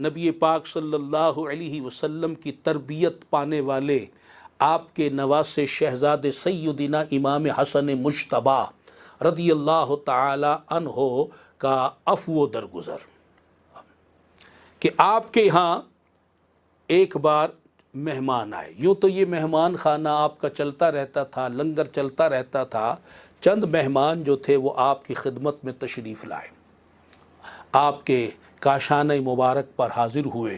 نبی پاک صلی اللہ علیہ وسلم کی تربیت پانے والے آپ کے نواسے شہزاد سیدنا امام حسن مجتبیٰ رضی اللہ تعالی عنہ کا عفو درگزر کہ آپ کے ہاں ایک بار مہمان آئے۔ یوں تو یہ مہمان خانہ آپ کا چلتا رہتا تھا، لنگر چلتا رہتا تھا۔ چند مہمان جو تھے وہ آپ کی خدمت میں تشریف لائے، آپ کے کاشانہ مبارک پر حاضر ہوئے۔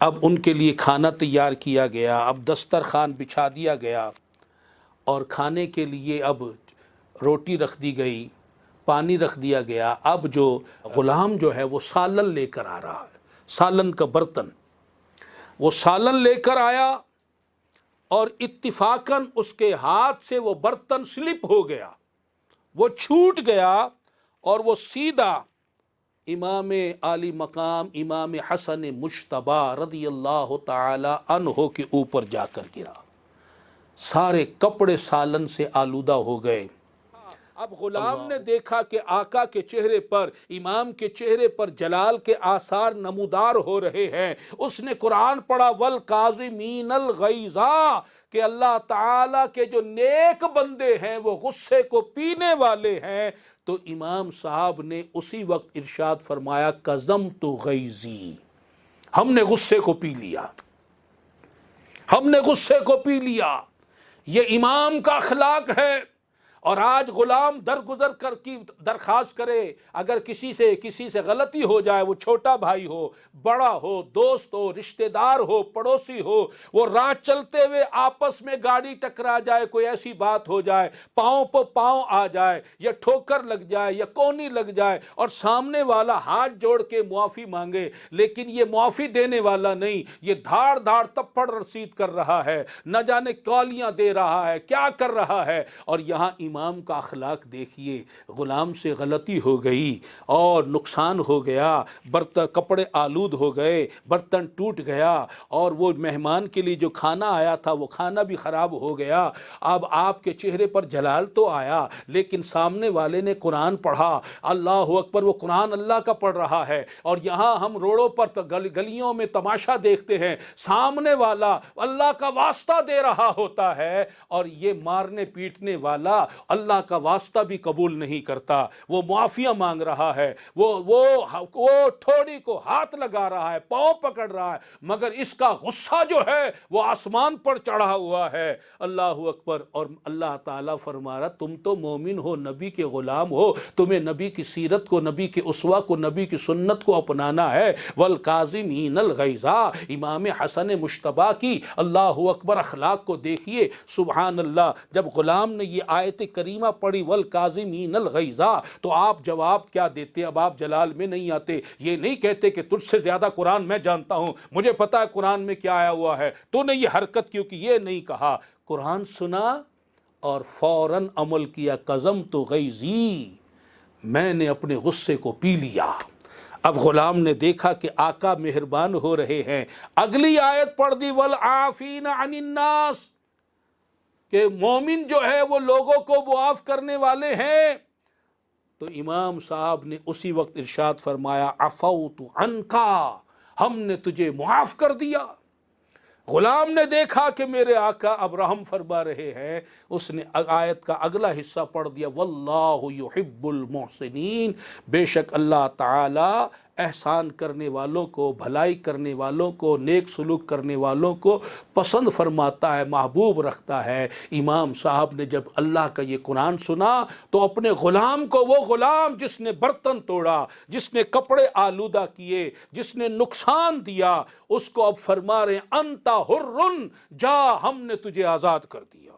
اب ان کے لیے کھانا تیار کیا گیا، اب دسترخوان بچھا دیا گیا اور کھانے کے لیے اب روٹی رکھ دی گئی، پانی رکھ دیا گیا۔ اب جو غلام جو ہے وہ سالن لے کر آ رہا ہے، سالن کا برتن، وہ سالن لے کر آیا اور اتفاقاً اس کے ہاتھ سے وہ برتن سلپ ہو گیا، وہ چھوٹ گیا اور وہ سیدھا امام عالی مقام امام حسن مجتبیٰ رضی اللہ تعالی عنہ کے اوپر جا کر گرا۔ سارے کپڑے سالن سے آلودہ ہو گئے۔ اب غلام نے دیکھا کہ آقا کے چہرے پر، امام کے چہرے پر جلال کے آثار نمودار ہو رہے ہیں۔ اس نے قرآن پڑھا والقاظمین الغیظ، کہ اللہ تعالیٰ کے جو نیک بندے ہیں وہ غصے کو پینے والے ہیں۔ تو امام صاحب نے اسی وقت ارشاد فرمایا کظمت غیظی، ہم نے غصے کو پی لیا، ہم نے غصے کو پی لیا۔ یہ امام کا اخلاق ہے۔ اور آج غلام درگزر کر کی درخواست کرے، اگر کسی سے غلطی ہو جائے، وہ چھوٹا بھائی ہو، بڑا ہو، دوست ہو، رشتہ دار ہو، پڑوسی ہو، وہ راہ چلتے ہوئے آپس میں گاڑی ٹکرا جائے، کوئی ایسی بات ہو جائے، پاؤں پہ پاؤں آ جائے یا ٹھوکر لگ جائے یا کونی لگ جائے اور سامنے والا ہاتھ جوڑ کے معافی مانگے، لیکن یہ معافی دینے والا نہیں، یہ دھاڑ دھاڑ تپڑ رسید کر رہا ہے، نہ جانے گالیاں دے رہا ہے، کیا کر رہا ہے۔ اور یہاں امام کا اخلاق دیکھیے، غلام سے غلطی ہو گئی اور نقصان ہو گیا، برتن کپڑے آلود ہو گئے، برتن ٹوٹ گیا، اور وہ مہمان کے لیے جو کھانا آیا تھا وہ کھانا بھی خراب ہو گیا۔ اب آپ کے چہرے پر جلال تو آیا، لیکن سامنے والے نے قرآن پڑھا، اللہ اکبر، وہ قرآن اللہ کا پڑھ رہا ہے، اور یہاں ہم روڑوں پر گلیوں میں تماشا دیکھتے ہیں، سامنے والا اللہ کا واسطہ دے رہا ہوتا ہے اور یہ مارنے پیٹنے والا اللہ کا واسطہ بھی قبول نہیں کرتا، وہ معافیاں مانگ رہا ہے، وہ ٹھوڑی کو ہاتھ لگا رہا ہے، پاؤں پکڑ رہا ہے، مگر اس کا غصہ جو ہے وہ آسمان پر چڑھا ہوا ہے۔ اللہ اکبر۔ اور اللہ تعالیٰ فرما رہا تم تو مومن ہو، نبی کے غلام ہو، تمہیں نبی کی سیرت کو، نبی کے اسوہ کو، نبی کی سنت کو اپنانا ہے۔ والقاظمین الغیظ، امام حسن مجتبیٰ کی اللہ اکبر اخلاق کو دیکھیے، سبحان اللہ۔ جب غلام نے یہ آیت کریمہ پڑھی والقاظمین الغیظ، تو آپ جواب کیا دیتے؟ اب آپ جلال میں نہیں آتے، یہ نہیں کہتے کہ تجھ سے زیادہ قرآن میں جانتا ہوں، مجھے پتا ہے قرآن میں کیا آیا ہوا ہے، تو نے یہ حرکت کیوں کی، یہ نہیں کہا۔ قرآن سنا اور فوراً عمل کیا، قظمت غیظی، میں نے اپنے غصے کو پی لیا۔ اب غلام نے دیکھا کہ آقا مہربان ہو رہے ہیں، اگلی آیت پڑھ دی والعافین عن الناس، کہ مومن جو ہے وہ لوگوں کو معاف کرنے والے ہیں۔ تو امام صاحب نے اسی وقت ارشاد فرمایا عفوت عنکا، ہم نے تجھے معاف کر دیا۔ غلام نے دیکھا کہ میرے آقا اب رحم فرما رہے ہیں، اس نے آیت کا اگلا حصہ پڑھ دیا واللہ یحب المحسنین، بے شک اللہ تعالی احسان کرنے والوں کو، بھلائی کرنے والوں کو، نیک سلوک کرنے والوں کو پسند فرماتا ہے، محبوب رکھتا ہے۔ امام صاحب نے جب اللہ کا یہ قرآن سنا تو اپنے غلام کو، وہ غلام جس نے برتن توڑا، جس نے کپڑے آلودہ کیے، جس نے نقصان دیا، اس کو اب فرما رہے انت حر، جا ہم نے تجھے آزاد کر دیا۔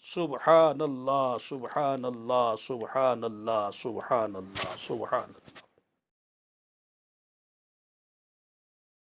سبحان اللہ، سبحان اللہ، سبحان اللہ، سبحان اللہ، سبحان اللہ۔